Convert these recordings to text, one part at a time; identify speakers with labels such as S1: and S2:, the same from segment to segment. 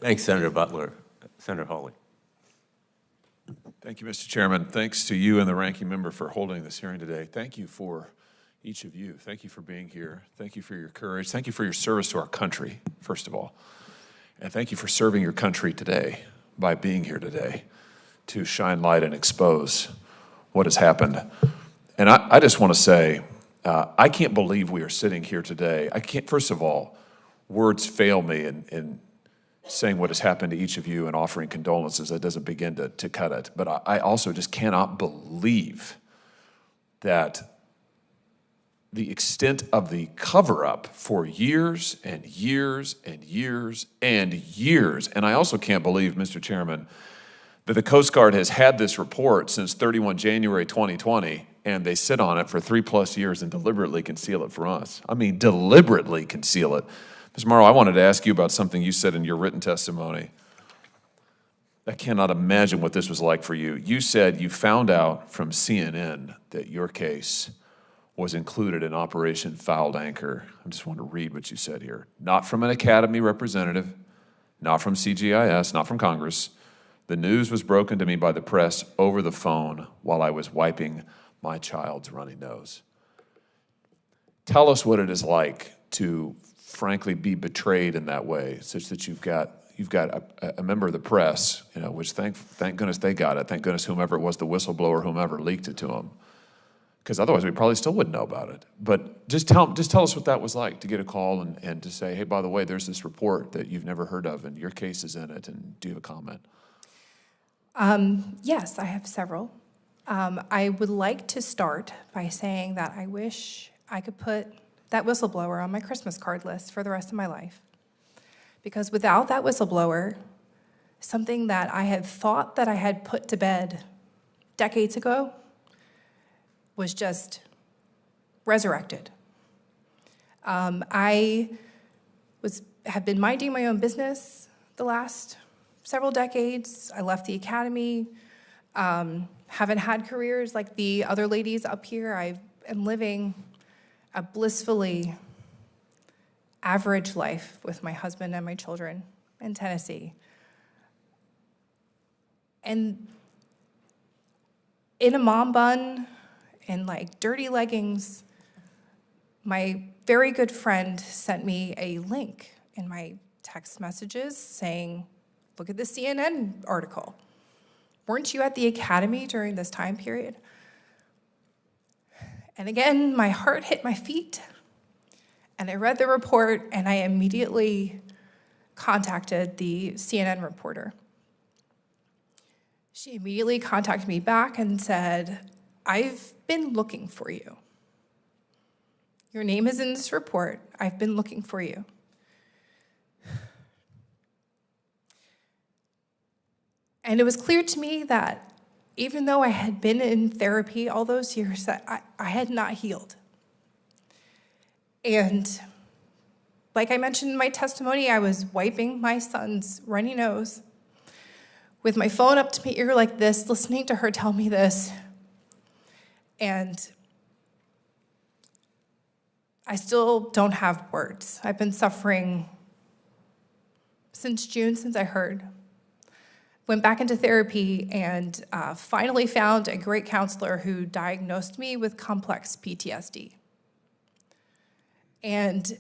S1: Thanks, Senator Butler. Senator Hawley.
S2: Thank you, Mr. Chairman. Thanks to you and the ranking member for holding this hearing today. Thank you for each of you. Thank you for being here. Thank you for your courage. Thank you for your service to our country, first of all. And thank you for serving your country today by being here today to shine light and expose what has happened. And I just want to say, I can't believe we are sitting here today. I can't, first of all, words fail me in saying what has happened to each of you and offering condolences. That doesn't begin to cut it. But I also just cannot believe that the extent of the cover-up for years and years and years and years. And I also can't believe, Mr. Chairman, that the Coast Guard has had this report since 31 January 2020, and they sit on it for 3+ years and deliberately conceal it from us. I mean, deliberately conceal it. Ms. Morrow, I wanted to ask you about something you said in your written testimony. I cannot imagine what this was like for you. You said you found out from CNN that your case was included in Operation Fouled Anchor. I just want to read what you said here. Not from an Academy representative, not from CGIS, not from Congress. The news was broken to me by the press over the phone while I was wiping my child's runny nose. Tell us what it is like to frankly be betrayed in that way, such that you've got a member of the press, which thank goodness they got it. Thank goodness whomever it was, the whistleblower, whomever leaked it to them. Because otherwise we probably still wouldn't know about it. But just tell us what that was like, to get a call and to say, hey, by the way, there's this report that you've never heard of and your case is in it, and do you have a comment?
S3: Yes, I have several. I would like to start by saying that I wish I could put that whistleblower on my Christmas card list for the rest of my life. Because without that whistleblower, something that I had thought that I had put to bed decades ago was just resurrected. I have been minding my own business the last several decades. I left the academy, haven't had careers like the other ladies up here. I am living a blissfully average life with my husband and my children in Tennessee. And in a mom bun, in like dirty leggings, my very good friend sent me a link in my text messages saying, look at the CNN article. Weren't you at the academy during this time period? And again, my heart hit my feet, and I read the report, and I immediately contacted the CNN reporter. She immediately contacted me back and said, I've been looking for you. Your name is in this report. I've been looking for you. And it was clear to me that even though I had been in therapy all those years, that I had not healed. And like I mentioned in my testimony, I was wiping my son's runny nose with my phone up to my ear like this, listening to her tell me this. And I still don't have words. I've been suffering since June, since I heard. Went back into therapy and finally found a great counselor who diagnosed me with complex PTSD. And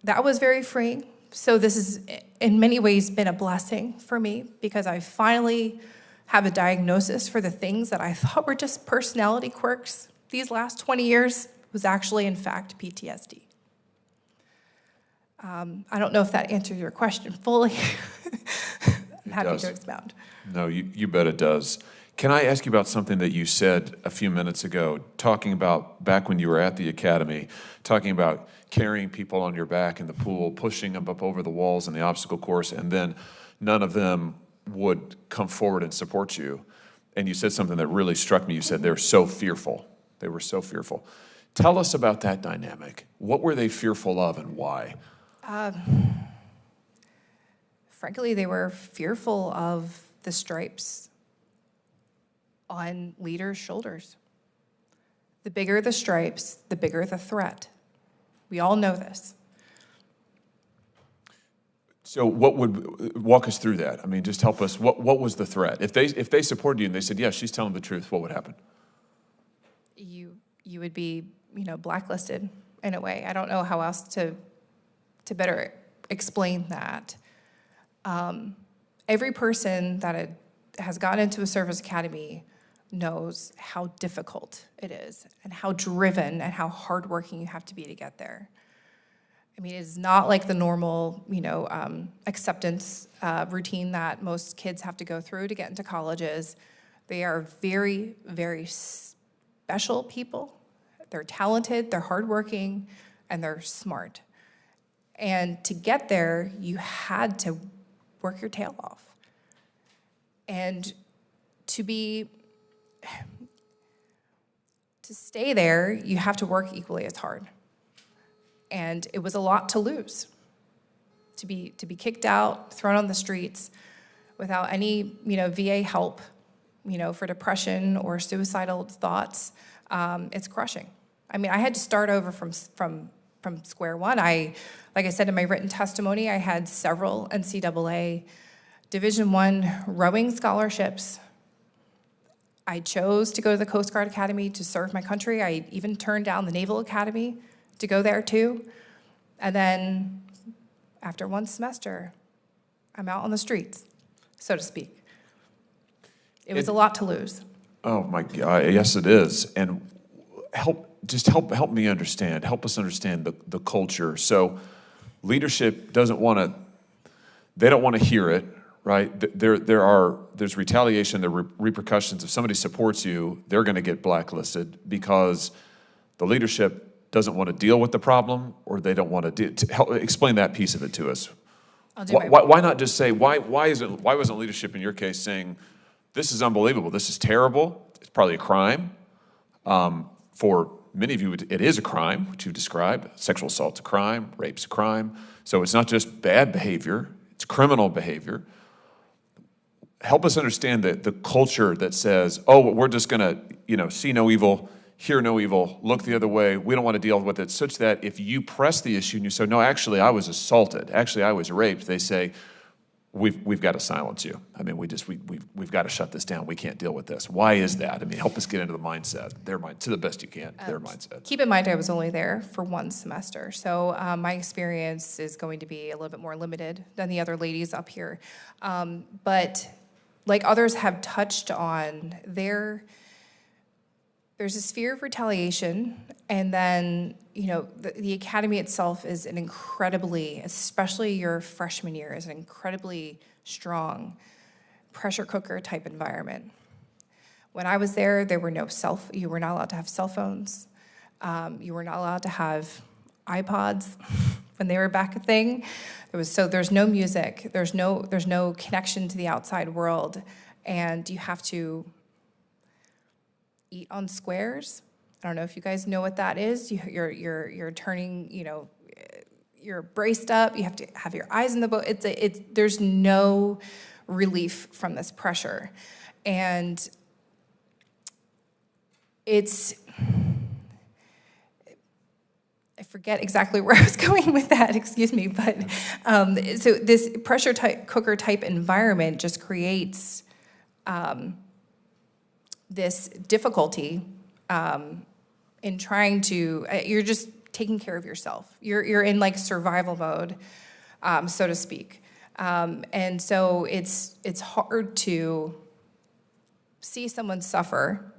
S3: that was very freeing. So this has, in many ways, been a blessing for me because I finally have a diagnosis for the things that I thought were just personality quirks these last 20 years was actually, in fact, PTSD. I don't know if that answers your question fully. I'm happy to expound.
S2: No, you bet it does. Can I ask you about something that you said a few minutes ago, talking about back when you were at the academy, talking about carrying people on your back in the pool, pushing them up over the walls in the obstacle course, and then none of them would come forward and support you. And you said something that really struck me. You said they're so fearful. They were so fearful. Tell us about that dynamic. What were they fearful of and why?
S3: Frankly, they were fearful of the stripes on leaders' shoulders. The bigger the stripes, the bigger the threat. We all know this.
S2: So walk us through that? I mean, just help us, what was the threat? If they supported you and they said, yes, she's telling the truth, what would happen?
S3: You would be, blacklisted in a way. I don't know how else to better explain that. Every person that has gone into a service academy knows how difficult it is and how driven and how hardworking you have to be to get there. I mean, it's not like the normal, acceptance routine that most kids have to go through to get into colleges. They are very, very special people. They're talented, they're hardworking, and they're smart. And to get there, you had to work your tail off. And to stay there, you have to work equally as hard. And it was a lot to lose. To be kicked out, thrown on the streets, without any, VA help, for depression or suicidal thoughts, it's crushing. I mean, I had to start over from square one. Like I said in my written testimony, I had several NCAA Division I rowing scholarships. I chose to go to the Coast Guard Academy to serve my country. I even turned down the Naval Academy to go there too. And then after one semester, I'm out on the streets, so to speak. It was a lot to lose.
S2: Oh my God, yes it is. And help me understand, help us understand the culture. So leadership they don't want to hear it, right? There's retaliation, there are repercussions. If somebody supports you, they're going to get blacklisted because the leadership doesn't want to deal with the problem, or they don't want to help explain that piece of it to us. Why not just say, why wasn't leadership in your case saying, this is unbelievable, this is terrible, it's probably a crime. For many of you, it is a crime, which you described. Sexual assault's a crime, rape's a crime. So it's not just bad behavior, it's criminal behavior. Help us understand the culture that says, oh, we're just gonna, see no evil, hear no evil, look the other way, we don't want to deal with it, such that if you press the issue and you say, no, actually I was assaulted, actually I was raped, they say, we've got to silence you. I mean, we've got to shut this down. We can't deal with this. Why is that? I mean, help us get into the mindset, to the best you can, their mindset.
S3: Keep in mind, I was only there for one semester, so my experience is going to be a little bit more limited than the other ladies up here. But like others have touched on, there's this fear of retaliation, and then, the academy itself is an incredibly, especially your freshman year, is an incredibly strong pressure cooker type environment. When I was there, you were not allowed to have cell phones. You were not allowed to have iPods when they were back a thing. There's no music, there's no connection to the outside world, and you have to eat on squares. I don't know if you guys know what that is. You're turning, you're braced up. You have to have your eyes in the boat. There's no relief from this pressure, and I forget exactly where I was going with that. Excuse me, but so this pressure cooker type environment just creates this difficulty in trying to, you're just taking care of yourself. You're in like survival mode, so to speak. And so it's hard to see someone suffer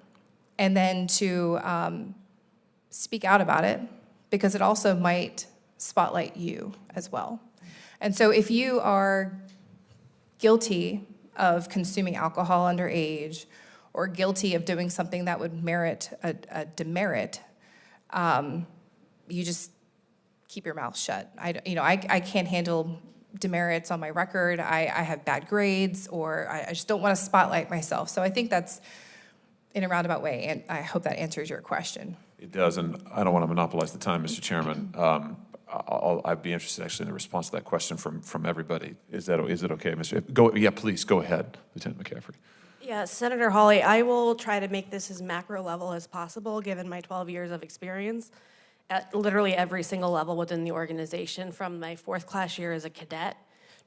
S3: and then to speak out about it, because it also might spotlight you as well. And so if you are guilty of consuming alcohol underage, or guilty of doing something that would merit a demerit, you just keep your mouth shut. I can't handle demerits on my record. I have bad grades, or I just don't want to spotlight myself. So I think that's in a roundabout way, and I hope that answers your question.
S2: It does, and I don't want to monopolize the time, Mr. Chairman. I'd be interested actually in the response to that question from everybody. Is it okay, Mr.? Yeah, please go ahead, Lieutenant McCaffrey.
S4: Yeah, Senator Hawley, I will try to make this as macro level as possible, given my 12 years of experience at literally every single level within the organization, from my 4th class year as a cadet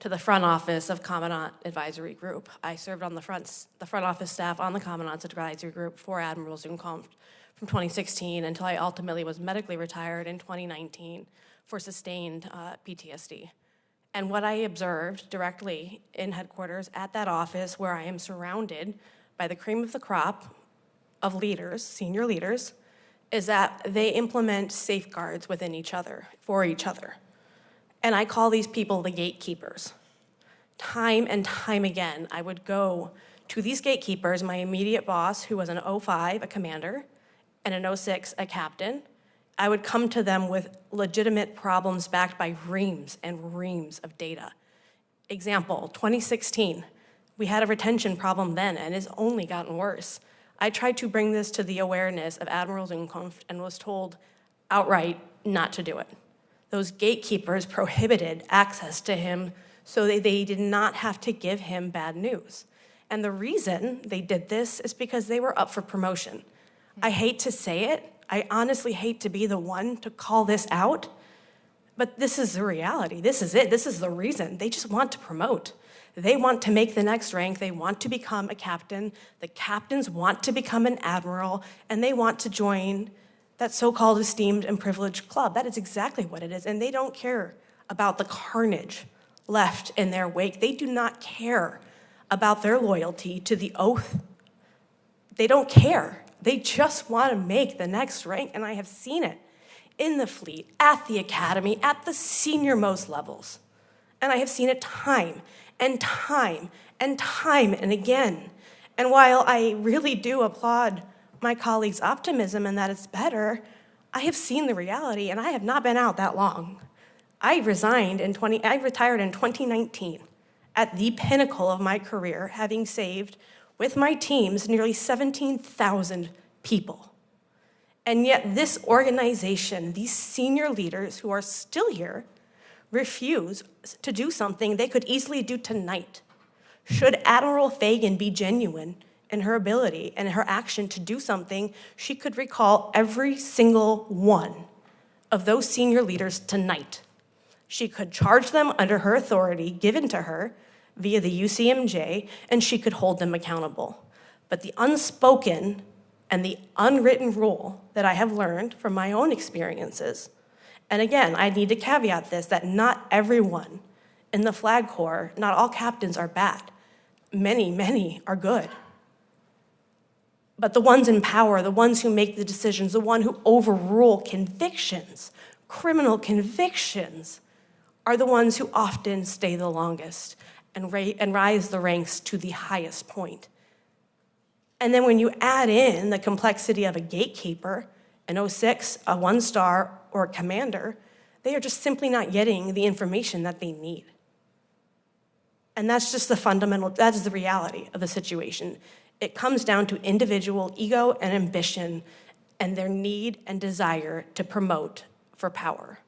S4: to the front office of Commandant Advisory Group. I served on the front office staff on the Commandant's Advisory Group for Admiral Zunkunft from 2016 until I ultimately was medically retired in 2019 for sustained PTSD. And what I observed directly in headquarters at that office, where I am surrounded by the cream of the crop of leaders, senior leaders, is that they implement safeguards within each other, for each other. And I call these people the gatekeepers. Time and time again, I would go to these gatekeepers, my immediate boss, who was an 05, a commander, and an 06, a captain. I would come to them with legitimate problems backed by reams and reams of data. Example, 2016, we had a retention problem then, and it's only gotten worse. I tried to bring this to the awareness of Admiral Zunkunft and was told outright not to do it. Those gatekeepers prohibited access to him so they did not have to give him bad news. And the reason they did this is because they were up for promotion. I hate to say it, I honestly hate to be the one to call this out, but this is the reality. This is it. This is the reason. They just want to promote. They want to make the next rank. They want to become a captain. The captains want to become an admiral, and they want to join that so-called esteemed and privileged club. That is exactly what it is, and they don't care about the carnage left in their wake. They do not care about their loyalty to the oath. They don't care. They just want to make the next rank, and I have seen it in the fleet, at the academy, at the senior-most levels. And I have seen it time and time and time and again. And while I really do applaud my colleagues' optimism and that it's better, I have seen the reality, and I have not been out that long. I retired in 2019 at the pinnacle of my career, having saved, with my teams, nearly 17,000 people. And yet this organization, these senior leaders who are still here, refuse to do something they could easily do tonight. Should Admiral Fagan be genuine in her ability and her action to do something, she could recall every single one of those senior leaders tonight. She could charge them under her authority given to her via the UCMJ, and she could hold them accountable. But the unspoken and the unwritten rule that I have learned from my own experiences, and again, I need to caveat this, that not everyone in the Flag Corps, not all captains are bad. Many are good. But the ones in power, the ones who make the decisions, the one who overrule convictions, criminal convictions, are the ones who often stay the longest and rise the ranks to the highest point. And then when you add in the complexity of a gatekeeper, an 06, a 1-star, or a commander, they are just simply not getting the information that they need. And that's just the fundamental, that is the reality of the situation. It comes down to individual ego and ambition and their need and desire to promote for power.